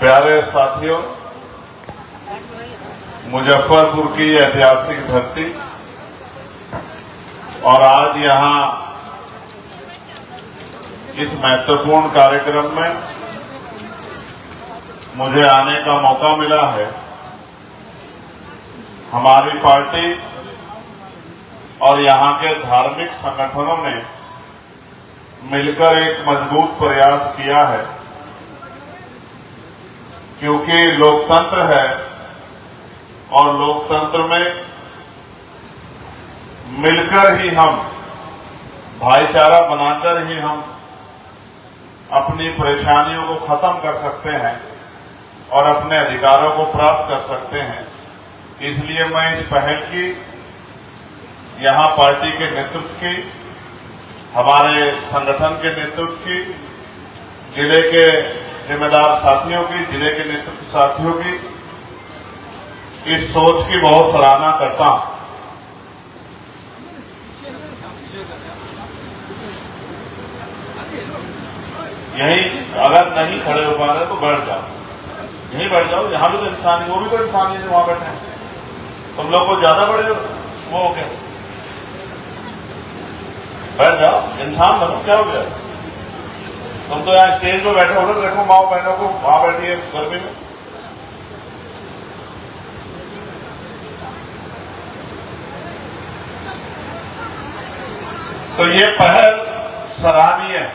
प्यारे साथियों, मुजफ्फरपुर की ऐतिहासिक धरती और आज यहां इस महत्वपूर्ण कार्यक्रम में मुझे आने का मौका मिला है। हमारी पार्टी और यहां के धार्मिक संगठनों ने मिलकर एक मजबूत प्रयास किया है, क्योंकि लोकतंत्र है और लोकतंत्र में मिलकर ही हम, भाईचारा बनाकर ही हम अपनी परेशानियों को खत्म कर सकते हैं और अपने अधिकारों को प्राप्त कर सकते हैं। इसलिए मैं इस पहल की, यहां पार्टी के नेतृत्व की, हमारे संगठन के नेतृत्व की, जिले के जिम्मेदार साथियों की, जिले के नेतृत्व साथियों की इस सोच की बहुत सराहना करता हूं। यही अगर नहीं खड़े हो पा रहे तो बैठ जाओ, यहीं बैठ जाओ। यहां भी तो इंसान है, वो भी तो इंसान है जो वहां बैठे हैं। तुम लोग को ज्यादा बड़े वो हो गया, बैठ जाओ, इंसान बनो। क्या हो गया? तुम तो यहाँ स्टेज पे बैठे हो, देखो माओ बहनों को वहां बैठी है गर्मी में। तो ये पहल सराहनीय है।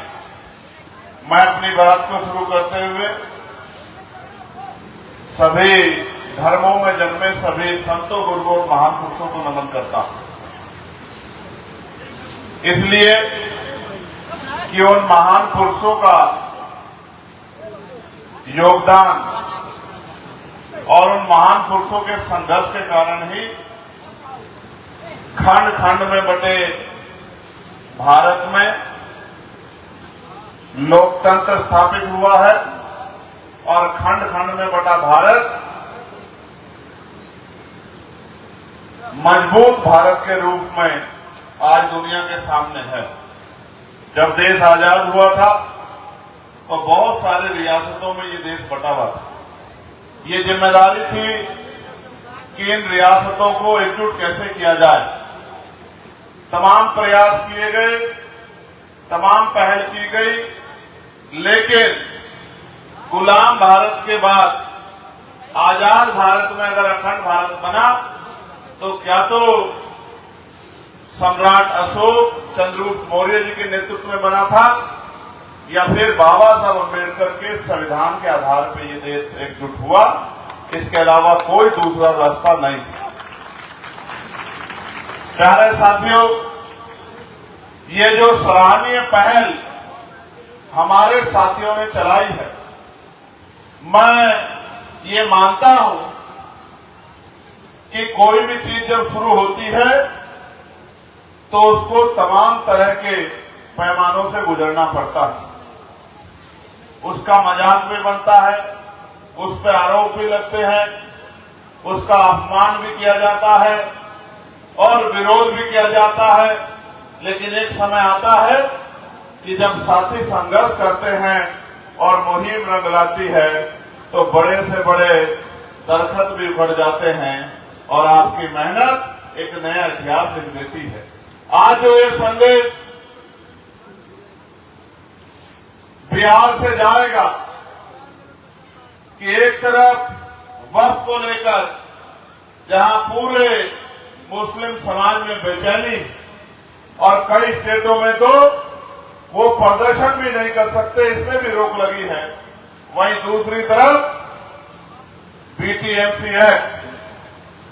मैं अपनी बात को शुरू करते हुए सभी धर्मों में जन्मे सभी संतों, गुरुओं और महान पुरुषों को नमन करता हूं, इसलिए कि उन महान पुरुषों का योगदान और उन महान पुरुषों के संघर्ष के कारण ही खंड खंड में बटे भारत में लोकतंत्र स्थापित हुआ है और खंड खंड में बटा भारत मजबूत भारत के रूप में आज दुनिया के सामने है। जब देश आजाद हुआ था तो बहुत सारे रियासतों में ये देश बटा हुआ था। ये जिम्मेदारी थी कि इन रियासतों को एकजुट कैसे किया जाए। तमाम प्रयास किए गए, तमाम पहल की गई, लेकिन गुलाम भारत के बाद आजाद भारत में अगर अखंड भारत बना तो क्या तो सम्राट अशोक चंद्रगुप्त मौर्य जी के नेतृत्व में बना था, या फिर बाबा साहब अम्बेडकर के संविधान के आधार पर यह देश एकजुट हुआ। इसके अलावा कोई दूसरा रास्ता नहीं। प्यारे साथियों, ये जो सराहनीय पहल हमारे साथियों ने चलाई है, मैं ये मानता हूं कि कोई भी चीज जब शुरू होती है तो उसको तमाम तरह के पैमानों से गुजरना पड़ता है। उसका मजाक भी बनता है, उस पर आरोप भी लगते हैं, उसका अपमान भी किया जाता है और विरोध भी किया जाता है। लेकिन एक समय आता है कि जब साथी संघर्ष करते हैं और मुहिम रंग लाती है तो बड़े से बड़े दरख्त भी उखड़ जाते हैं और आपकी मेहनत एक नया इतिहास लिख देती है। आज जो ये संदेश बिहार से जाएगा कि एक तरफ वक्फ को लेकर जहां पूरे मुस्लिम समाज में बेचैनी और कई स्टेटों में तो वो प्रदर्शन भी नहीं कर सकते, इसमें भी रोक लगी है, वहीं दूसरी तरफ बीटीएमसी एक्ट,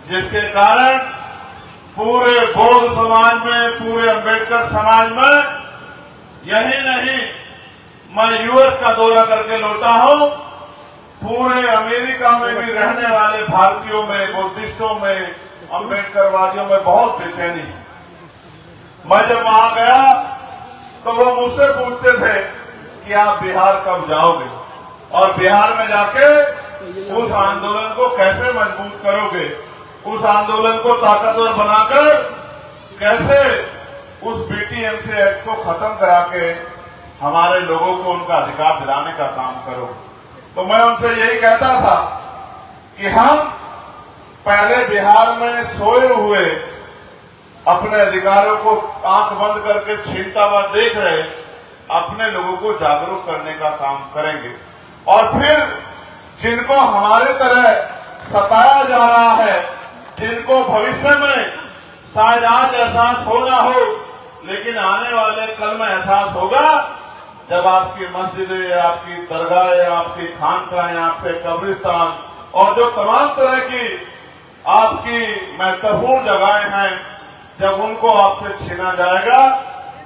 जिसके कारण पूरे बौद्ध समाज में, पूरे अंबेडकर समाज में, यही नहीं, मैं यूएस का दौरा करके लौटा हूं, पूरे अमेरिका में भी रहने वाले भारतीयों में, बुद्धिस्टों में, अंबेडकरवादियों में बहुत बेचैनी है। मैं जब वहां गया तो वो मुझसे पूछते थे कि आप बिहार कब जाओगे और बिहार में जाके उस आंदोलन को कैसे मजबूत करोगे, उस आंदोलन को ताकतवर बनाकर कैसे उस बीटीएमसी एक्ट को खत्म करा के हमारे लोगों को उनका अधिकार दिलाने का काम करो। तो मैं उनसे यही कहता था कि हम पहले बिहार में सोए हुए अपने अधिकारों को आंख बंद करके छीनता हुआ देख रहे, अपने लोगों को जागरूक करने का काम करेंगे। और फिर जिनको हमारे तरह सताया जा रहा है, जिनको भविष्य में शायद आज एहसास हो ना हो, लेकिन आने वाले कल में एहसास होगा, जब आपकी मस्जिदें, आपकी दरगाहें, आपकी खानकाहें, आपके कब्रिस्तान और जो तमाम तरह की आपकी महत्वपूर्ण जगहें हैं, जब उनको आपसे छीना जाएगा,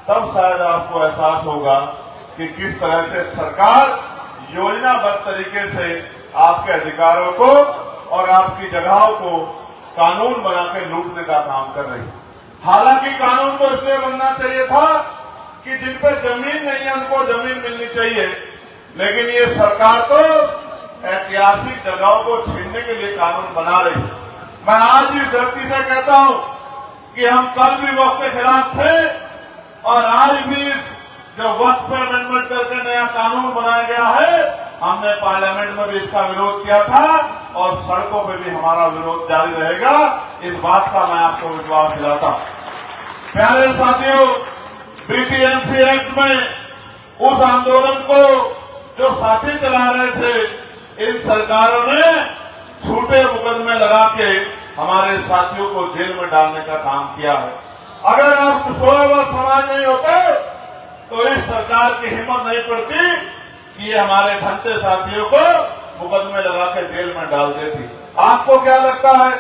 तब शायद आपको एहसास होगा कि किस तरह से सरकार योजनाबद्ध तरीके से आपके अधिकारों को और आपकी जगहों को कानून बना के लूटने का काम कर रही है। हालांकि कानून तो इसलिए बनना चाहिए था कि जिन पे जमीन नहीं है उनको जमीन मिलनी चाहिए, लेकिन ये सरकार तो ऐतिहासिक जगहों को छीनने के लिए कानून बना रही है। मैं आज भी धरती से कहता हूं कि हम कल भी वक्त के खिलाफ थे और आज भी जो वक्त पे अमेंडमेंट करके नया कानून बनाया गया है, हमने पार्लियामेंट में भी इसका विरोध किया था और सड़कों पे भी हमारा विरोध जारी रहेगा। इस बात का मैं आपको विश्वास दिलाता हूं। प्यारे साथियों, बीटीएमसी एक्ट में उस आंदोलन को जो साथी चला रहे थे, इन सरकारों ने झूठे मुकदमे लगा के हमारे साथियों को जेल में डालने का काम किया है। अगर आप सोए हुए समाज नहीं होते तो इस सरकार की हिम्मत नहीं पड़ती कि ये हमारे भंते साथियों को मुकदमे लगा के जेल में डाल देती। आपको क्या लगता है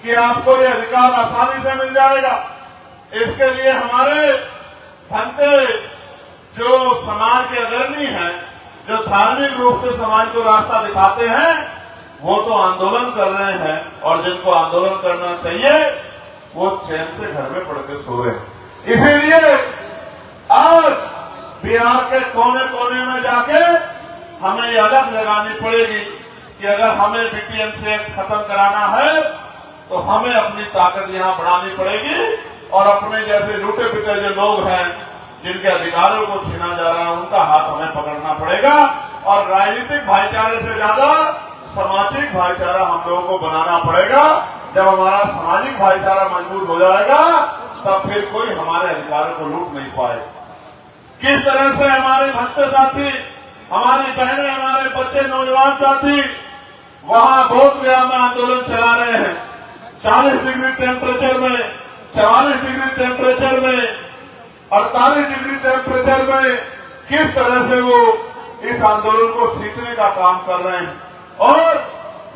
कि आपको ये अधिकार आसानी से मिल जाएगा? इसके लिए हमारे भंते जो समाज के अग्रणी हैं, जो धार्मिक रूप से समाज को रास्ता दिखाते हैं, वो तो आंदोलन कर रहे हैं और जिनको आंदोलन करना चाहिए वो चैन से घर में पड़ के सो रहे हैं। इसीलिए आज बिहार के कोने कोने में जाके हमें ये अलग लगानी पड़ेगी कि अगर हमें बीटीएमसी एक्ट खत्म कराना है तो हमें अपनी ताकत यहां बढ़ानी पड़ेगी और अपने जैसे लूटे पिटे जो लोग हैं, जिनके अधिकारों को छीना जा रहा है, उनका हाथ हमें पकड़ना पड़ेगा और राजनीतिक भाईचारे से ज्यादा सामाजिक भाईचारा हम लोगों को बनाना पड़ेगा। जब हमारा सामाजिक भाईचारा मजबूत हो जाएगा तब फिर कोई हमारे अधिकारों को लूट नहीं पाएगा। किस तरह से हमारे भक्त साथी, हमारी बहनें, हमारे बच्चे, नौजवान साथी वहां बोध गया में आंदोलन चला रहे हैं, 40 डिग्री टेम्परेचर में, 44 डिग्री टेम्परेचर में, 48 डिग्री टेम्परेचर में किस तरह से वो इस आंदोलन को सींचने का काम कर रहे हैं। और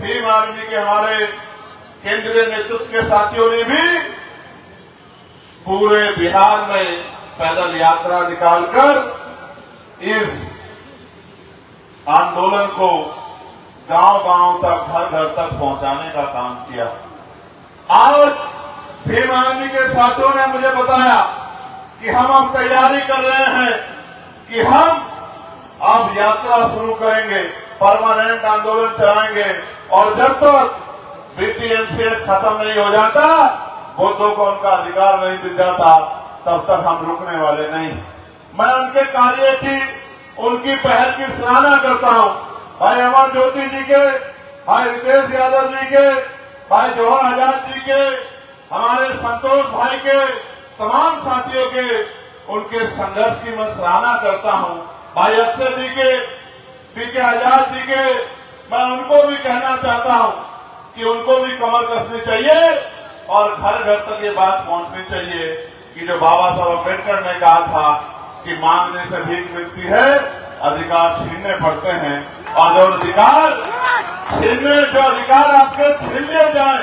भीम आर्मी के हमारे केंद्रीय नेतृत्व के साथियों ने भी पूरे बिहार में पैदल यात्रा निकालकर इस आंदोलन को गांव-गांव तक, घर-घर तक पहुंचाने का काम किया। आज भीम आर्मी के साथियों ने मुझे बताया कि हम अब तैयारी कर रहे हैं कि हम अब यात्रा शुरू करेंगे, परमानेंट आंदोलन चलाएंगे और जब तक बीटीएमसी एक्ट खत्म नहीं हो जाता, बुद्धों को उनका अधिकार नहीं मिल जाता, तब तक हम रुकने वाले नहीं। मैं उनके कार्य की, उनकी पहल की सराहना करता हूं। भाई अमर ज्योति जी के, भाई रितेश यादव जी के, भाई जवाहर आजाद जी के, हमारे संतोष भाई के, तमाम साथियों के, उनके संघर्ष की मैं सराहना करता हूं। भाई अक्षय जी के, पीके आजाद जी के, मैं उनको भी कहना चाहता हूं कि उनको भी कमर कसनी चाहिए और घर घर तक ये बात पहुंचनी चाहिए कि जो बाबा साहब अम्बेडकर ने कहा था कि मांगने से भीख मिलती है, अधिकार छीनने पड़ते हैं। और जो अधिकार आपके छीन लिए जाए,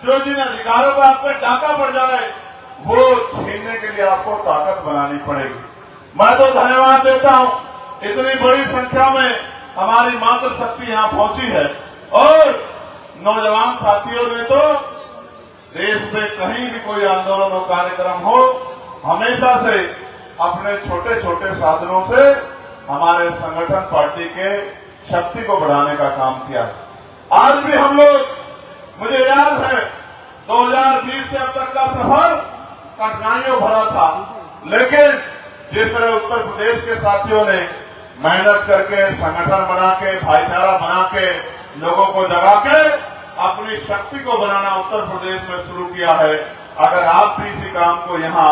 जो जिन अधिकारों पर आप पे डाका पड़ जाए, वो छीनने के लिए आपको ताकत बनानी पड़ेगी। मैं तो धन्यवाद देता हूं, इतनी बड़ी संख्या में हमारी मातृशक्ति यहां पहुंची है और नौजवान साथियों ने तो देश में कहीं भी कोई आंदोलन हो, कार्यक्रम हो, हमेशा से अपने छोटे छोटे साधनों से हमारे संगठन पार्टी के शक्ति को बढ़ाने का काम किया है। आज भी हम लोग, मुझे याद है 2020 से अब तक का सफर कठिनाइयों भरा था, लेकिन जिस तरह उत्तर प्रदेश के साथियों ने मेहनत करके, संगठन बना के, भाईचारा बना के, लोगों को जगा के अपनी शक्ति को बनाना उत्तर प्रदेश में शुरू किया है। अगर आप भी इसी काम को यहाँ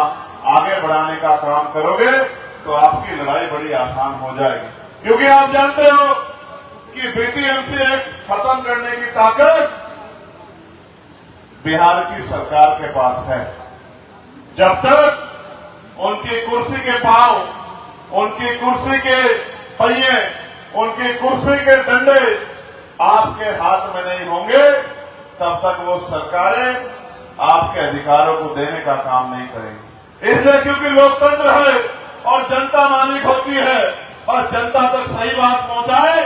आगे बढ़ाने का काम करोगे तो आपकी लड़ाई बड़ी आसान हो जाएगी, क्योंकि आप जानते हो कि बीटीएमसी एक्ट खत्म करने की ताकत बिहार की सरकार के पास है। जब तक उनकी कुर्सी के पांव, उनकी कुर्सी के पहिए, उनकी कुर्सी के डंडे आपके हाथ में नहीं होंगे, तब तक वो सरकारें आपके अधिकारों को देने का काम नहीं करेंगी। इसलिए क्योंकि लोकतंत्र है और जनता मालिक होती है, और जनता तक सही बात पहुंचाए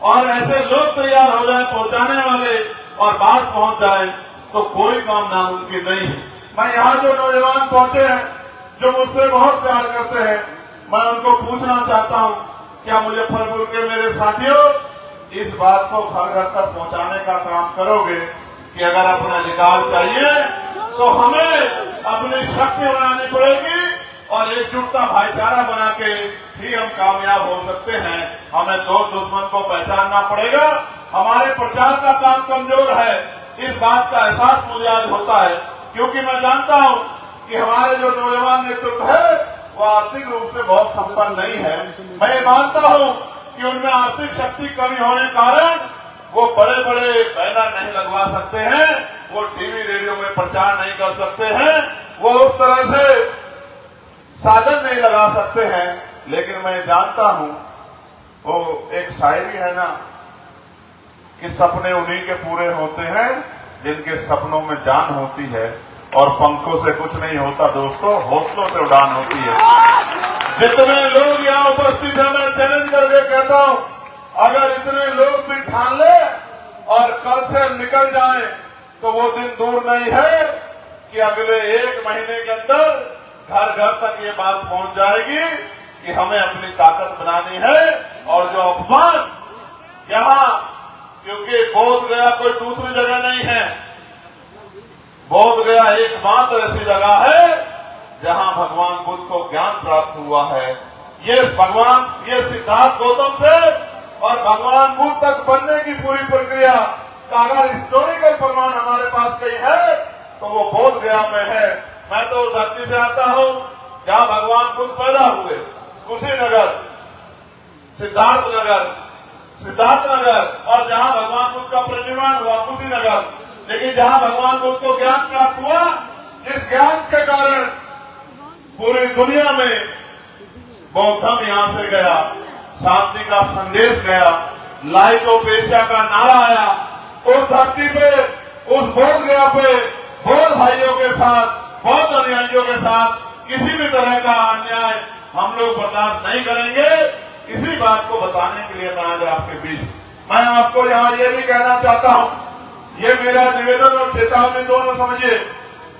और ऐसे लोग तैयार हो जाए पहुंचाने वाले और बात पहुंच जाए तो कोई काम नामुमकिन नहीं है। मैं यहाँ जो नौजवान पहुंचे हैं, जो मुझसे बहुत प्यार करते हैं, मैं उनको पूछना चाहता हूँ, क्या मुजफ्फरपुर के मेरे साथियों इस बात को घर घर तक पहुंचाने का काम करोगे कि अगर अपना अधिकार चाहिए तो हमें अपनी शक्ति बनानी पड़ेगी और एकजुटता, भाईचारा बना के ही हम कामयाब हो सकते हैं। हमें दो दुश्मन को पहचानना पड़ेगा। हमारे प्रचार का काम कमजोर है, इस बात का एहसास मुझे आज होता है, क्योंकि मैं जानता हूं कि हमारे जो नौजवान नेतृत्व है वो आर्थिक रूप से बहुत संपन्न नहीं है। मैं ये मानता हूं कि उनमें आर्थिक शक्ति कमी होने के कारण वो बड़े बड़े बैनर नहीं लगवा सकते हैं, वो टीवी रेडियो में प्रचार नहीं कर सकते हैं, वो उस तरह से साधन नहीं लगा सकते हैं। लेकिन मैं जानता हूं, वो एक शायरी है ना कि सपने उन्हीं के पूरे होते हैं जिनके सपनों में जान होती है, और पंखों से कुछ नहीं होता दोस्तों, हौसलों से उड़ान होती है। जितने लोग यहाँ उपस्थित हैं, मैं चैलेंज करके कहता हूं, अगर इतने लोग भी ठान ले और कल से निकल जाएं, तो वो दिन दूर नहीं है कि अगले 1 महीने के अंदर घर घर तक ये बात पहुंच जाएगी कि हमें अपनी ताकत बनानी है। और जो अपमान यहाँ, क्योंकि बोध गया कोई दूसरी जगह नहीं है, बोध गया एकमात्र ऐसी जगह है जहां भगवान बुद्ध को ज्ञान प्राप्त हुआ है। ये सिद्धार्थ गौतम से और भगवान बुद्ध तक बनने की पूरी प्रक्रिया का अगर हिस्टोरिकल प्रमाण हमारे पास कहीं है तो वो बोध गया में है। मैं तो उस धरती से आता हूं जहां भगवान बुद्ध पैदा हुए, कुशीनगर, सिद्धार्थनगर, और जहां भगवान बुद्ध का परिनिर्वाण हुआ कुशीनगर। लेकिन जहां भगवान बुद्ध को ज्ञान प्राप्त हुआ, जिस ज्ञान के कारण पूरी दुनिया में बौद्धम यहां से गया, शांति का संदेश गया, लाइट ऑफ एशिया का नारा आया, उस धरती पे, उस बोध गया पे बौद्ध भाइयों के साथ, बौद्ध अनुयायियों के साथ किसी भी तरह का अन्याय हम लोग बर्दाश्त नहीं करेंगे। इसी बात को बताने के लिए मैं आज आपके बीच, मैं आपको यहाँ ये भी कहना चाहता हूँ, ये मेरा निवेदन और चेतावनी दोनों समझिए,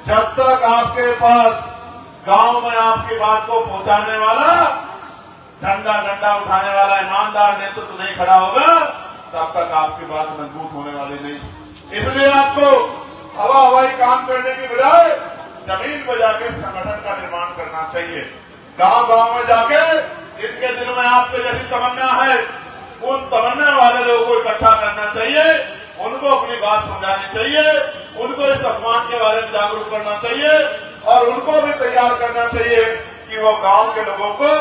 जब तक आपके पास गांव में आपकी बात को पहुंचाने वाला, डंडा उठाने वाला ईमानदार नेतृत्व नहीं खड़ा होगा, तब तक आपकी बात मजबूत होने वाली नहीं। इसलिए आपको हवाई काम करने की बजाय जमीन पर जाके संगठन का निर्माण करना चाहिए। गांव में जाके जिसके दिल में आपके जैसी तमन्ना है, उन तमन्ना वाले लोगों को इकट्ठा करना चाहिए, उनको अपनी बात समझानी चाहिए, उनको इस अपमान के बारे में जागरूक करना चाहिए और उनको भी तैयार करना चाहिए कि वो गांव के लोगों को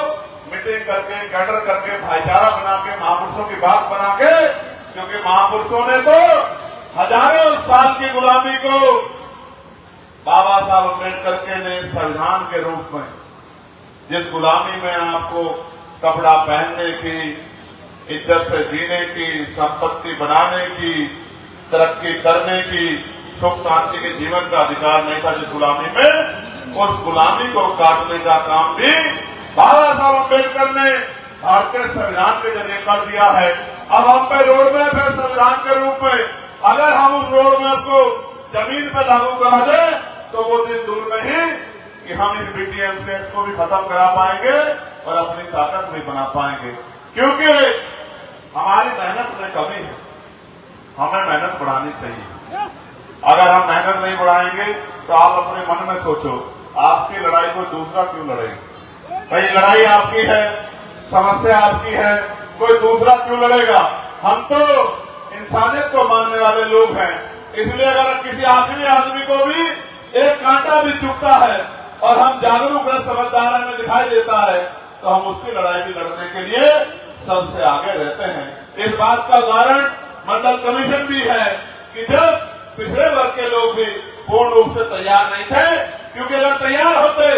मीटिंग करके, कैडर करके, भाईचारा बना के, महापुरुषों की बात बना के, क्योंकि महापुरुषों ने तो हजारों साल की गुलामी को बाबा साहब अम्बेडकर के ने संविधान के रूप में, जिस गुलामी में आपको कपड़ा पहनने की, इज्जत से जीने की, संपत्ति बनाने की, तरक्की करने की, सुख शांति के जीवन का अधिकार नहीं था, जिस गुलामी में, उस गुलामी को काटने का काम भी बाबा साहब अम्बेडकर ने भारतीय संविधान के जरिए कर दिया है। अब हम पे रोड मैप है संविधान के रूप में, अगर हम उस रोड मैप को जमीन पर लागू करा दें तो वो दिन दूर नहीं कि हम इस बीटीएमसी एक्ट को भी खत्म करा पाएंगे और अपनी ताकत भी बना पाएंगे। क्योंकि हमारी मेहनत में कमी है, हमें मेहनत बढ़ानी चाहिए। अगर हम मेहनत नहीं बढ़ाएंगे तो आप अपने मन में सोचो, आपकी लड़ाई को दूसरा क्यों लड़ेगा? भाई लड़ाई आपकी है, समस्या आपकी है, कोई दूसरा क्यों लड़ेगा? हम तो इंसानियत को मानने वाले लोग हैं, इसलिए अगर किसी आदमी को भी एक कांटा भी चुभता है और हम जागरूक है, समझदार हमें दिखाई देता है, तो हम उसकी लड़ाई भी लड़ने के लिए सबसे आगे रहते हैं। इस बात का उदाहरण मंडल कमीशन भी है कि जब पिछड़े वर्ग के लोग भी पूर्ण रूप से तैयार नहीं थे, क्योंकि अगर तैयार होते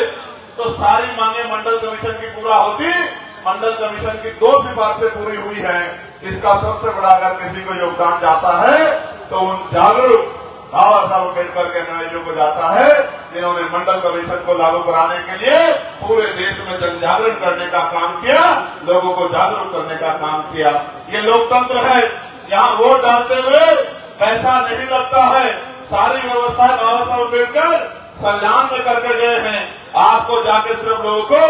तो सारी मांगे मंडल कमीशन की पूरा होती। मंडल कमीशन की 2 सिफारिशें पूरी हुई है। इसका सबसे बड़ा अगर किसी को योगदान जाता है तो उन जागरूक बाबा साहब अम्बेडकर के अनुयायियों को जाता है, जिन्होंने मंडल कमीशन को लागू कराने के लिए पूरे देश में जन जागरण करने का काम किया, लोगों को जागरूक करने का काम किया। ये लोकतंत्र है, यहाँ वोट डालते हुए पैसा नहीं लगता है। सारी व्यवस्था बाबा साहब अम्बेडकर संविधान में करके गए हैं। आपको जाके सिर्फ लोगों को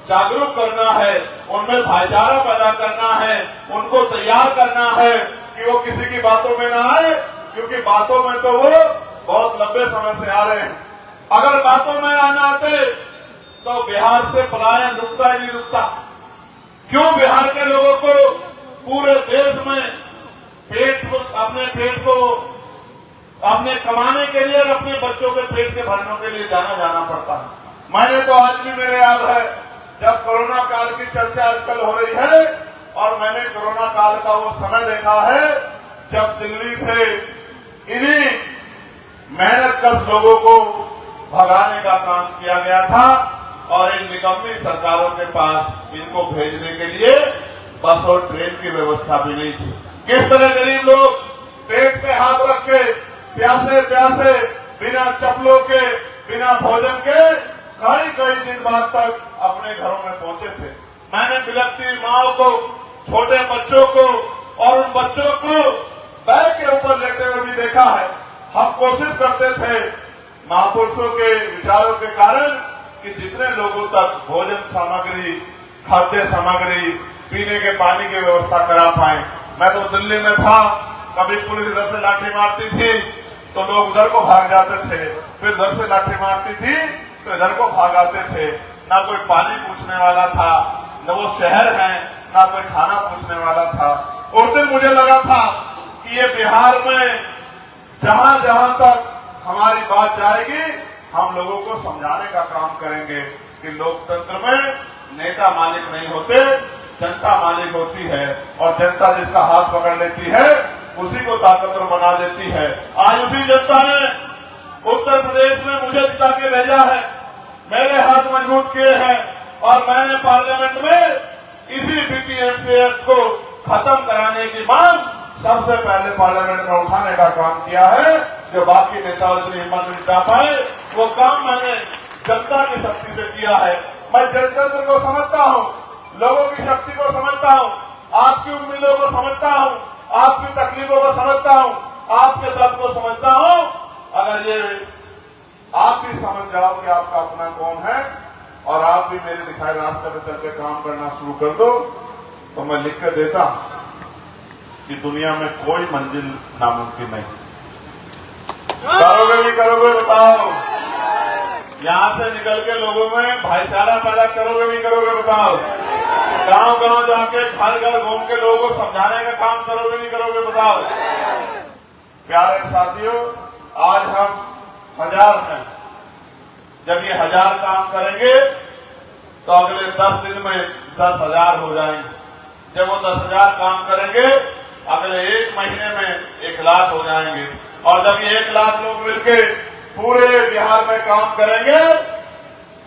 जागरूक करना है, उनमें भाईचारा पैदा करना है, उनको तैयार करना है कि वो किसी की बातों में ना आए, क्योंकि बातों में तो वो बहुत लंबे समय से आ रहे हैं। अगर बातों में आना आते तो बिहार से पलायन रुकता ही नहीं रुकता। क्यों बिहार के लोगों को पूरे देश में अपने पेट को अपने कमाने के लिए और अपने बच्चों के पेट के भरने के लिए जाना पड़ता है। मैंने तो आज भी मेरे याद है जब कोरोना काल की चर्चा आजकल हो रही है, और मैंने कोरोना काल का वो समय देखा है जब दिल्ली से इन्हीं मेहनतकश लोगों को भगाने का काम किया गया था, और इन निकम्मी सरकारों के पास इनको भेजने के लिए बस और ट्रेन की व्यवस्था भी नहीं थी। किस तरह गरीब लोग पेट पे हाथ रख के प्यासे प्यासे बिना चप्पलों के बिना भोजन के कई दिन बाद तक अपने घरों में पहुंचे थे। मैंने बिलखती माओ को, छोटे बच्चों को और उन बच्चों को बैग के ऊपर लेटे हुए भी देखा है। हम कोशिश करते थे महापुरुषों के विचारों के कारण कि जितने लोगों तक भोजन सामग्री, खाद्य सामग्री, पीने के पानी की व्यवस्था करा पाए। मैं तो दिल्ली में था, कभी पुलिस इधर से लाठी मारती थी तो लोग उधर को भाग जाते थे, फिर उधर से लाठी मारती थी तो इधर को भाग आते थे। ना कोई पानी पूछने वाला था, न वो शहर है, ना कोई खाना पूछने वाला था। उस दिन मुझे लगा था कि ये बिहार में जहां जहां तक हमारी बात जाएगी, हम लोगों को समझाने का काम करेंगे कि लोकतंत्र में नेता मालिक नहीं होते, जनता मालिक होती है, और जनता जिसका हाथ पकड़ लेती है उसी को ताकतवर बना देती है। आज उसी जनता ने उत्तर प्रदेश में मुझे जिता के भेजा है, मेरे हाथ मजबूत किए हैं, और मैंने पार्लियामेंट में इसी बीपीएमसी एक्ट को खत्म कराने की मांग सबसे पहले पार्लियामेंट में उठाने का काम किया है। जो बाकी नेता इतनी हिम्मत नहीं जा पाए, वो काम मैंने जनता की शक्ति से किया है। मैं जनतंत्र को समझता हूँ, लोगों की शक्ति को समझता हूँ, आपकी उम्मीदों को समझता हूँ, आपकी तकलीफों को समझता हूँ, आपके दर्द को समझता हूँ। अगर ये आप भी समझ जाओ कि आपका अपना कौन है, और आप भी मेरे दिखाए रास्ते पर चल के काम करना शुरू कर दो, तो मैं लिख कर देता कि दुनिया में कोई मंजिल नामुमकिन नहीं। करोगे भी करोगे, बताओ। यहां से निकल के लोगों में भाईचारा पैदा करोगे भी करोगे, बताओ। गांव गांव जाके घर घर घूम के लोगों को समझाने का काम करोगे नहीं करोगे, बताओ। प्यारे साथियों, आज हम 1000 हैं। जब ये 1000 काम करेंगे तो अगले 10 दिन में 10,000 हो जाएंगे। जब वो 10,000 काम करेंगे अगले 1 महीने में 1 लाख हो जाएंगे, और जब ये 1 लाख लोग मिलके पूरे बिहार में काम करेंगे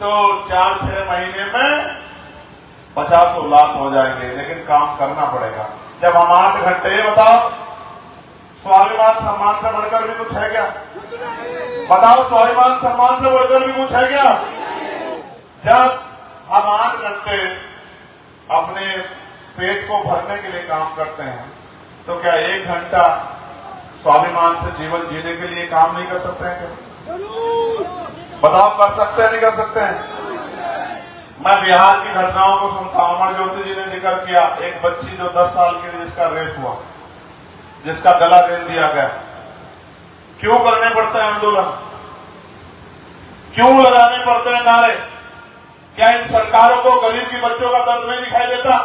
तो 4-6 महीने में 50 लाख हो जाएंगे। लेकिन काम करना पड़ेगा। जब हम 8 घंटे, ये बताओ, स्वाभिमान सम्मान से बढ़कर भी कुछ है क्या? बताओ, स्वाभिमान सम्मान से बढ़कर भी कुछ है क्या? जब हम 8 घंटे अपने पेट को भरने के लिए काम करते हैं, तो क्या 1 घंटा स्वाभिमान से जीवन जीने के लिए काम नहीं कर सकते हैं क्या? बताओ, कर सकते हैं नहीं कर सकते हैं? मैं बिहार की घटनाओं को सुनता हूं। अमर ज्योति जी ने जिक्र किया, एक बच्ची जो 10 साल की थी, जिसका रेप हुआ, जिसका गला रेल दिया गया। क्यों करने पड़ते हैं आंदोलन? क्यों लगाने पड़ते हैं नारे? क्या इन सरकारों को गरीब की बच्चों का दर्द नहीं दिखाई देता?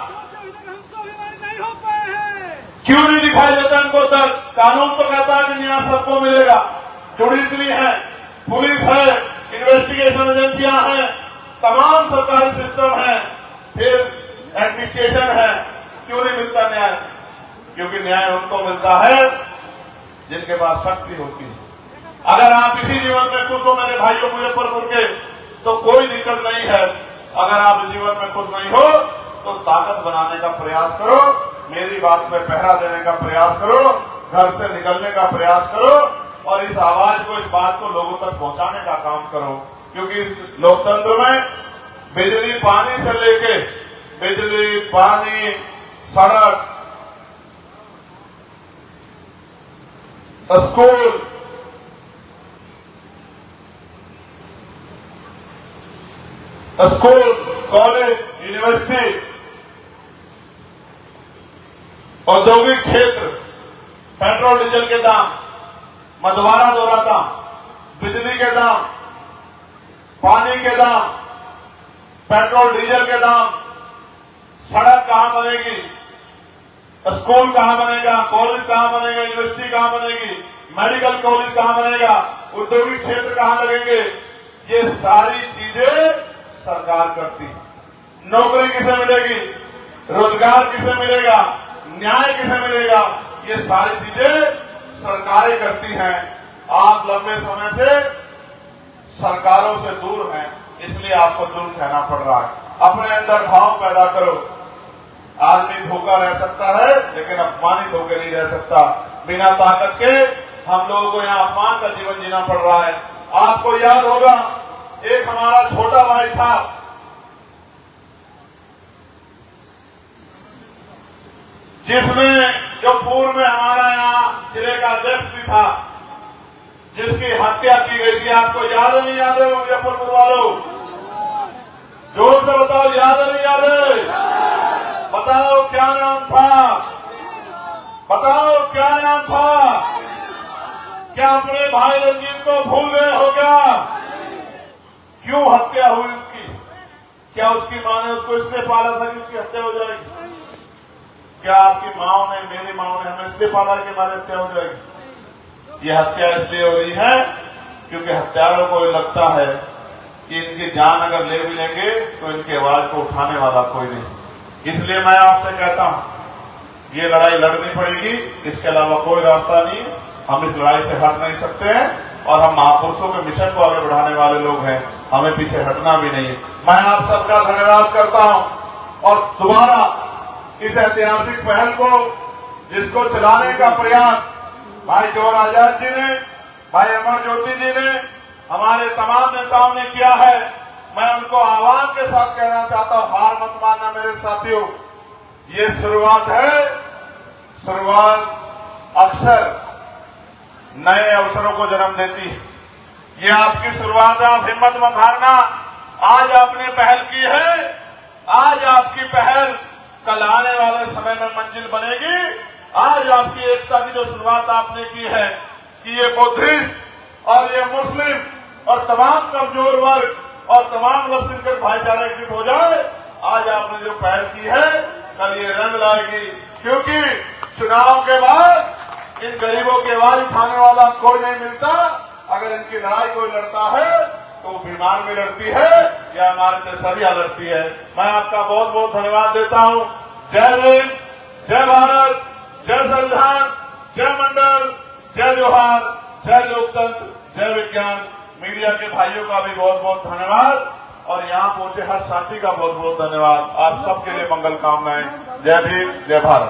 क्यों नहीं दिखाई देता इनको दर्द? कानून तो कहता है कि न्याय सबको मिलेगा। जुडिशरी है, पुलिस है, इन्वेस्टिगेशन एजेंसियां हैं, तमाम सरकारी सिस्टम है, फिर एडमिनिस्ट्रेशन है, क्यों नहीं मिलता न्याय? क्योंकि न्याय उनको मिलता है जिनके पास शक्ति होती है। अगर आप इसी जीवन में खुश हो मेरे भाइयों मुजफ्फरपुर के, तो कोई दिक्कत नहीं है। अगर आप इस जीवन में खुश नहीं हो तो ताकत बनाने का प्रयास करो, मेरी बात में पहरा देने का प्रयास करो, घर से निकलने का प्रयास करो और इस आवाज को, इस बात को लोगों तक पहुंचाने का काम करो। क्योंकि इस लोकतंत्र में बिजली पानी से लेके बिजली पानी सड़क स्कूल कॉलेज यूनिवर्सिटी औद्योगिक क्षेत्र पेट्रोल डीजल के दाम मधवारा दोहरा दाम बिजली के दाम पानी के दाम पेट्रोल डीजल के दाम सड़क कहां बनेगी स्कूल कहां बनेगा कॉलेज कहां बनेगा यूनिवर्सिटी कहां बनेगी मेडिकल कॉलेज कहां बनेगा औद्योगिक क्षेत्र कहां लगेंगे ये सारी चीजें सरकार करती है। नौकरी किसे मिलेगी रोजगार किसे मिलेगा न्याय किसे मिलेगा ये सारी चीजें सरकारें करती हैं। आप लंबे समय से सरकारों से दूर हैं इसलिए आपको दूर सहना पड़ रहा है। अपने अंदर भाव पैदा करो। आदमी भूखा रह सकता है लेकिन अपमानित होकर नहीं रह सकता। बिना ताकत के हम लोगों को यहाँ अपमान का जीवन जीना पड़ रहा है। आपको याद होगा एक हमारा छोटा भाई था जिसमें जो पूर्व में हमारा यहाँ जिले का अध्यक्ष भी था जिसकी हत्या की गई थी। आपको याद है नहीं याद है मुजफ्फरपुर वालों? जोर से बताओ याद है नहीं याद है? बताओ क्या नाम था? बताओ क्या नाम था? क्या अपने भाई रंजीत को भूल गए हो क्या? क्यों हत्या हुई उसकी? क्या उसकी मां ने उसको इसलिए पाला था कि उसकी हत्या हो जाएगी? क्या आपकी माओ ने मेरी माओ ने हमें इसलिए पाला कि हमारी हत्या हो जाएगी? ये हत्या इसलिए हो रही है क्योंकि हत्यारों को लगता है कि इनकी जान अगर ले भी लेंगे तो इनकी आवाज को उठाने वाला कोई नहीं। इसलिए मैं आपसे कहता हूं ये लड़ाई लड़नी पड़ेगी, इसके अलावा कोई रास्ता नहीं। हम इस लड़ाई से हट नहीं सकते हैं और हम महापुरुषों के मिशन को आगे बढ़ाने वाले लोग हैं, हमें पीछे हटना भी नहीं है। मैं आप सबका धन्यवाद करता हूं और दोबारा इस ऐतिहासिक पहल को जिसको चलाने का प्रयास भाई जोर आजाद जी ने, भाई अमर ज्योति जी ने, हमारे तमाम नेताओं ने किया है, मैं उनको आह्वान के साथ कहना चाहता हूं, हार मत मानना मेरे साथियों। ये शुरुआत है, शुरुआत अक्सर नए अवसरों को जन्म देती है। ये आपकी शुरुआत है, आप हिम्मत मत हारना। आज आपने पहल की है, आज आपकी पहल कल आने वाले समय में मंजिल बनेगी। आज आपकी एकता की जो शुरुआत आपने की है कि ये बुद्धिस्ट और ये मुस्लिम और तमाम कमजोर वर्ग और तमाम लोग मिलकर भाईचारा एकजुट हो जाए, आज आपने जो पहल की है कल ये रंग लाएगी। क्योंकि चुनाव के बाद इन गरीबों की आवाज उठाने वाला कोई नहीं मिलता। अगर इनकी लड़ाई कोई लड़ता है तो बीमार में लड़ती है या हमारे नजरिया लड़ती है। मैं आपका बहुत बहुत धन्यवाद देता हूं। जय हिंद, जय भारत, जय संविधान, जय मंडल, जय जोहार, जय लोकतंत्र, जय विज्ञान। मीडिया के भाइयों का भी बहुत बहुत धन्यवाद और यहाँ पहुंचे हर साथी का बहुत बहुत धन्यवाद। आप सबके लिए मंगल कामनाएं। जय भीम, जय भारत।